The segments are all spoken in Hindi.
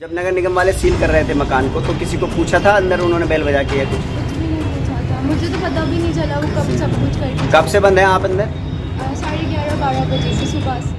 जब नगर निगम वाले सील कर रहे थे मकान को तो किसी को पूछा था अंदर उन्होंने बेल बजा के या कुछ? कुछ भी नहीं पूछा था, मुझे तो पता भी नहीं चला वो कब सब कुछ करके कब से बंद हैं आप अंदर? 11:30-12 बजे से सुबह से।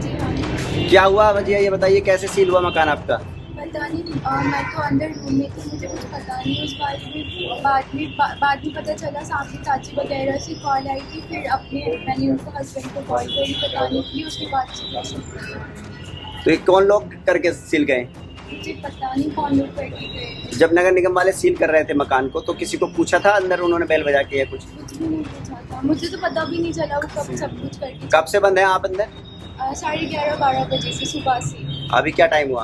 जी हाँ, क्या हुआ भजिया ये बताइए, कैसे सील हुआ मकान आपका? पता नहीं, मैं तो अंदर रूम में थी, मुझे कुछ पता नहीं। उस बाद में पता चला, सामने चाची वगैरह से कॉल आई थी, फिर मैंने उनको हस्बैंड को कॉल करी बताने के लिए, उसके बाद से तो ये कौन लोग करके सील गए? मुझे पता नहीं कौन लोग करके गए। जब नगर निगम वाले सील कर रहे थे मकान को तो किसी को पूछा था अंदर उन्होंने बेल बजा के या कुछ? कुछ भी नहीं पूछा था, मुझे तो पता भी नहीं चला वो कब सब कुछ करके कब से बंद हैं आप अंदर? 11:30-12 बजे से सुबह से। अभी क्या टाइम हुआ?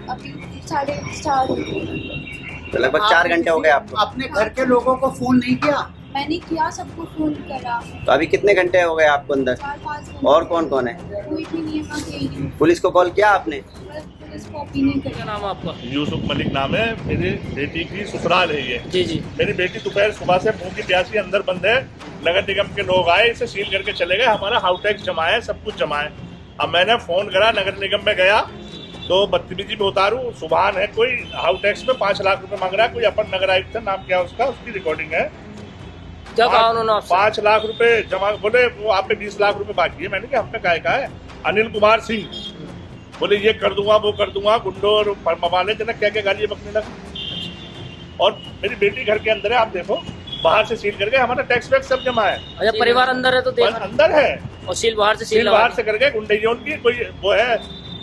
अभी 4:30 हो गए। तो लगभग 4 घंटे हो गए आपको। अपने घर के लोगों को फोन नहीं किया? मैंने किया, सबको फोन करा। तो अभी कितने घंटे हो गए आपको अंदर? 4-5 घंटे। और कौन कौन है? कोई भी नहीं है, मैं अकेली हूँ। पुलिस को कॉल किया आपने? पुलिस को भी नहीं क्या करा। नाम है आपका? यूसुफ मलिक नाम है। मेरी बेटी की ससुराल है ये। जी जी। मेरी बेटी दोपहर सुबह से भूख की प्यासी अंदर बंद है। नगर निगम के लोग आए, इसे सील करके चले गए। हमारा हाउस टैक्स जमा है, सब कुछ जमा है। अब मैंने फोन करा, नगर निगम में गया तो बदतमीजी में उतारू। सुभान है कोई हाउस टैक्स में 5 लाख रुपए मांग रहा है। कोई अपर नगर आयुक्त है, नाम क्या है उसका, उसकी रिकॉर्डिंग है। क्या कहा उन्होंने आपसे? 5 लाख रुपए जमा, बोले वो आप पे 20 लाख रुपए बाकी है। मैंने कहा हम पे काय का है? अनिल कुमार सिंह बोले ये कर दूंगा वो कर दूंगा, गुंडो और मवाले जनक क्या क्या गालियां बकने लगे। और मेरी बेटी घर के अंदर है, आप देखो बाहर से सील करके, हमारा टैक्स वैक्स सब जमा है। अच्छा, परिवार अंदर है तो देख, अंदर है और सील बाहर से सील सील लगा बाहर से करके गुंडे की कोई वो है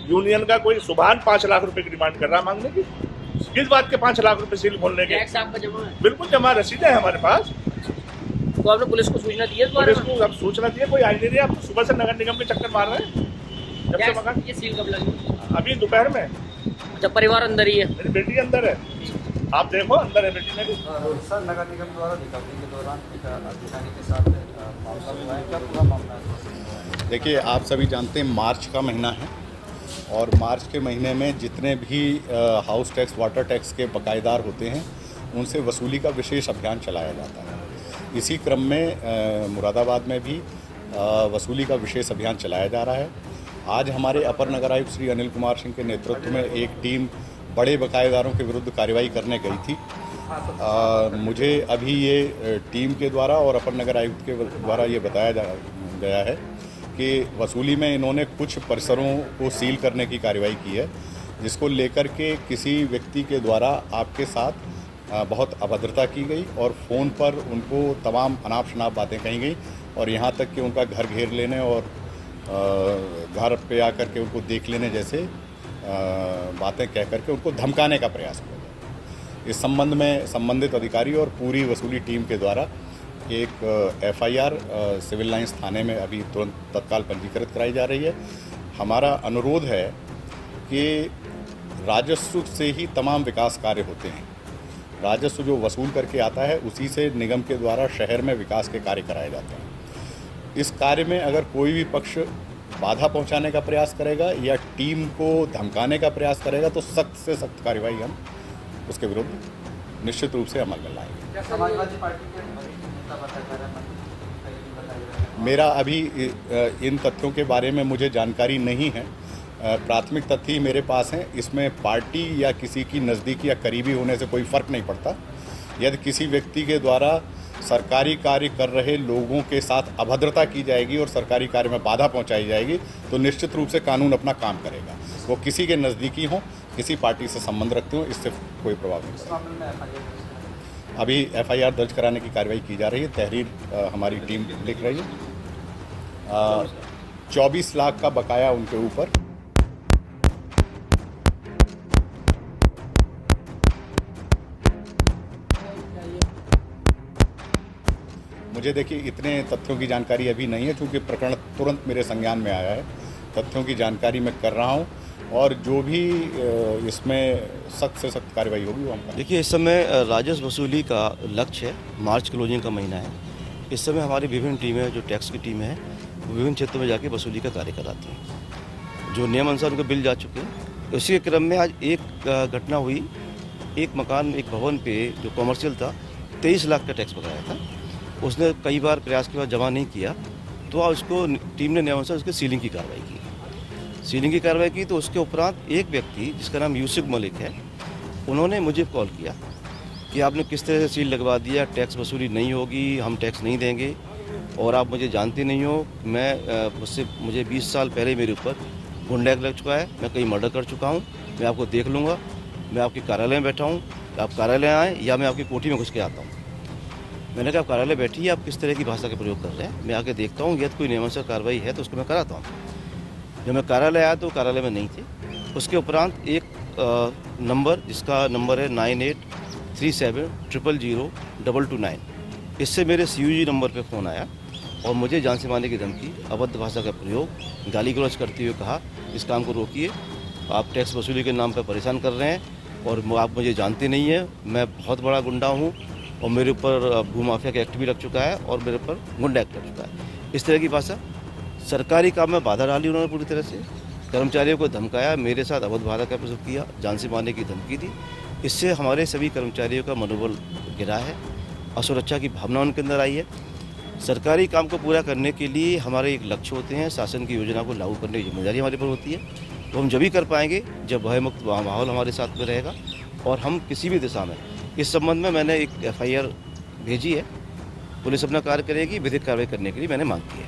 यूनियन का, कोई सुभान 5 लाख रुपए की डिमांड कर रहा है मांगने की। किस बात के 5 लाख रुपए सील खोलने के? टैक्स आपका जमा है? बिल्कुल जमा, रसीदें है हमारे पास। तो आपने पुलिस को सूचना दी है इस बारे पुलिस में? को अब सूचना दी है, कोई आई नहीं रही। आप तो सुबह से नगर निगम के चक्कर मार रहे हैं जब से मकान। ये सील कब लगी? अभी दोपहर में। अच्छा, परिवार अंदर ही है? मेरी बेटी अंदर है, आप देखो अंदर है बेटी मेरी। सर, नगर निगम द्वारा रिकवरी के दौरान एक अधिकारी के साथ मामला हुआ है, क्या पूरा मामला है? देखिए, आप सभी जानते हैं मार्च का महीना है और मार्च के महीने में जितने भी हाउस टैक्स, वाटर टैक्स के बकायेदार होते हैं उनसे वसूली का विशेष अभियान चलाया जाता है। इसी क्रम में मुरादाबाद में भी वसूली का विशेष अभियान चलाया जा रहा है। आज हमारे अपर नगर आयुक्त श्री अनिल कुमार सिंह के नेतृत्व में एक टीम बड़े बकायेदारों के विरुद्ध कार्रवाई करने गई थी। मुझे अभी ये टीम के द्वारा और अपर नगर आयुक्त के द्वारा ये बताया गया है कि वसूली में इन्होंने कुछ परिसरों को सील करने की कार्रवाई की है, जिसको लेकर के किसी व्यक्ति के द्वारा आपके साथ बहुत अभद्रता की गई और फ़ोन पर उनको तमाम अनाप शनाप बातें कही गई और यहाँ तक कि उनका घर घेर लेने और घर पे आकर के उनको देख लेने जैसे बातें कह करके उनको धमकाने का प्रयास किया गया। इस संबंध में संबंधित अधिकारी और पूरी वसूली टीम के द्वारा एक FIR सिविल लाइंस थाने में अभी तुरंत तत्काल पंजीकृत कराई जा रही है। हमारा अनुरोध है कि राजस्व से ही तमाम विकास कार्य होते हैं। राजस्व जो वसूल करके आता है उसी से निगम के द्वारा शहर में विकास के कार्य कराए जाते हैं। इस कार्य में अगर कोई भी पक्ष बाधा पहुंचाने का प्रयास करेगा या टीम को धमकाने का प्रयास करेगा तो सख्त से सख्त कार्रवाई हम उसके विरुद्ध निश्चित रूप से अमल में लाएंगे। क्या समाजवादी पार्टी के वरिष्ठ नेता बताया जा रहा है? मेरा अभी इन तथ्यों के बारे में मुझे जानकारी नहीं है। प्राथमिक तथ्य मेरे पास हैं। इसमें पार्टी या किसी की नज़दीकी या करीबी होने से कोई फ़र्क नहीं पड़ता। यदि किसी व्यक्ति के द्वारा सरकारी कार्य कर रहे लोगों के साथ अभद्रता की जाएगी और सरकारी कार्य में बाधा पहुंचाई जाएगी तो निश्चित रूप से कानून अपना काम करेगा। वो किसी के नज़दीकी हों, किसी पार्टी से संबंध रखते हो, इससे कोई प्रभाव नहीं पड़ेगा। अभी FIR दर्ज कराने की कार्रवाई की जा रही है। तहरीर हमारी टीम लिख रही है। 24 लाख का बकाया उनके ऊपर मुझे देखिए इतने तथ्यों की जानकारी अभी नहीं है, क्योंकि प्रकरण तुरंत मेरे संज्ञान में आया है। तथ्यों की जानकारी मैं कर रहा हूँ और जो भी इसमें सख्त से सख्त कार्रवाई होगी वो हम करेंगे। देखिए, इस समय राजस्व वसूली का लक्ष्य है, मार्च क्लोजिंग का महीना है। इस समय हमारी विभिन्न टीमें, जो टैक्स की टीम है, वो विभिन्न क्षेत्रों में जाके वसूली का कार्य कराती हैं। जो नियम अनुसार उनके बिल जा चुके हैं। उसी के क्रम में आज एक घटना हुई, एक मकान, एक भवन पे जो कॉमर्शियल था, 23 लाख का टैक्स बकाया था। उसने कई बार प्रयास के बाद जमा नहीं किया, तो उसको टीम ने नियमानुसार उसकी सीलिंग की कार्रवाई की। सीलिंग की कार्रवाई की तो उसके उपरांत एक व्यक्ति जिसका नाम यूसुफ मलिक है, उन्होंने मुझे कॉल किया कि आपने किस तरह से सील लगवा दिया, टैक्स वसूली नहीं होगी, हम टैक्स नहीं देंगे और आप मुझे जानते नहीं हो। मुझे 20 साल पहले मेरे ऊपर गुंडा एक्ट लग चुका है, मैं कहीं मर्डर कर चुका हूँ, मैं आपको देख लूँगा, मैं आपके कार्यालय में बैठा हूँ, आप कार्यालय आएँ या मैं आपकी कोठी में घुस के आता हूँ। मैंने कहा आप कार्यालय बैठिए, आप किस तरह की भाषा का प्रयोग कर रहे हैं, मैं आके देखता हूँ, यदि कोई नियमानुसार कार्रवाई है तो उसको मैं कराता हूँ। जब मैं कार्यालय आया तो कार्यालय में नहीं थे। उसके उपरांत एक नंबर, जिसका नंबर है 9837000229, इससे मेरे CUG नंबर पे फ़ोन आया और मुझे जान से मारने की धमकी, अभद्र भाषा का प्रयोग, गाली गलौज करते हुए कहा इस काम को रोकिए, आप टैक्स वसूली के नाम पर परेशान कर रहे हैं और आप मुझे जानते नहीं हैं, मैं बहुत बड़ा गुंडा हूँ और मेरे ऊपर भूमाफिया का एक्ट भी लग चुका है और मेरे ऊपर गुंडा एक्ट लग चुका है। इस तरह की भाषा, सरकारी काम में बाधा डाली उन्होंने पूरी तरह से, कर्मचारियों को धमकाया, मेरे साथ अभद्र भाषा का प्रयोग किया, जान से मारने की धमकी दी। इससे हमारे सभी कर्मचारियों का मनोबल गिरा है, असुरक्षा की भावना उनके अंदर आई है। सरकारी काम को पूरा करने के लिए हमारे एक लक्ष्य होते हैं, शासन की योजना को लागू करने की जिम्मेदारी हमारे पर होती है। तो हम जब भी कर पाएंगे जब भयमुक्त माहौल हमारे साथ में रहेगा और हम किसी भी दिशा में, इस संबंध में मैंने एक FIR भेजी है, पुलिस अपना कार्य करेगी, विधिक कार्रवाई करने के लिए मैंने मांग की है।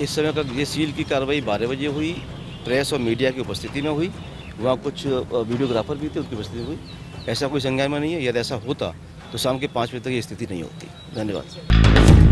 इस समय का ये सील की कार्रवाई 12 बजे हुई, प्रेस और मीडिया की उपस्थिति में हुई, वहाँ कुछ वीडियोग्राफर भी थे, उनकी उपस्थिति में हुई। ऐसा कोई संज्ञान में नहीं है, यदि ऐसा होता तो शाम के 5 बजे तक ये स्थिति नहीं होती। धन्यवाद।